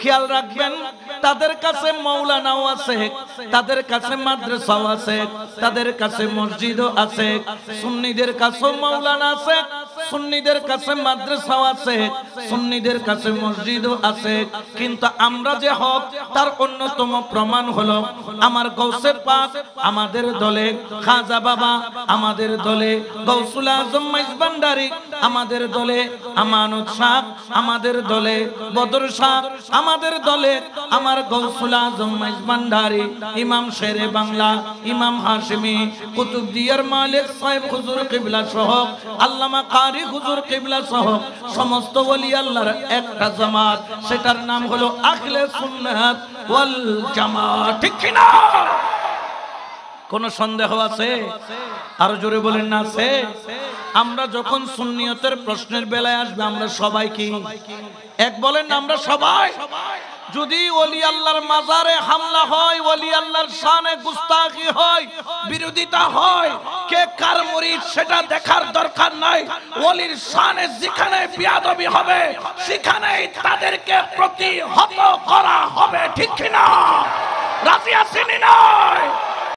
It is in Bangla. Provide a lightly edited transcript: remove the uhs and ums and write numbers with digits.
খেয়াল রাখবেন, তাদের কাছে মাওলানাও আছে, তাদের কাছে মাদ্রাসাও আছে, তাদের কাছে মসজিদও আছে। সুন্নিদের কাছেও মাওলানা আছে, সুন্নিদের কাছে মাদ্রাসাও আছে, সুন্নিদের কাছে মসজিদও আছে। কিন্তু আমরা যে হক তার অন্যতম প্রমাণ হলো আমার গৌসে পাক আমাদের দলে, খাজা বাবা আমাদের দলে, গৌসুল আজম মাইজভান্ডারী আমাদের দলে, আমানত শাহ আমাদের দলে, বদর শাহ আমাদের দলে, আমার গৌসুল আজম মাইজভান্ডারী, ইমাম শেরে বাংলা, ইমাম হাশমি, কুতুবদিয়ার মালিক সাহেব হুজুর কিবলা সহ, আল্লামা কারি হুজুর কিবলা সহ সমস্ত ওলি আল্লাহর একটা জামাত, সেটার নাম হলো আহলে সুন্নাত ওয়াল জামাত। ঠিক কি না? কোন সন্দেহ আছে? আরো জোরে বলেন না আছে? আমরা যখন সুন্নিয়তের প্রশ্নের বেলায় আসবে আমরা সবাই কি এক? বলেন না আমরা সবাই। যদি ওলি আল্লাহর মাজারে হামলা হয়, ওলি আল্লাহর শানে গুস্তাখি হয়, বিরোধিতা হয়, কে কার মুরিদ সেটা দেখার দরকার নাই। ওলির শানে যেখানে বিয়াদবি হবে সেখানেই তাদেরকে প্রতিহত করা হবে। ঠিক কি না? রাজি আছেন না?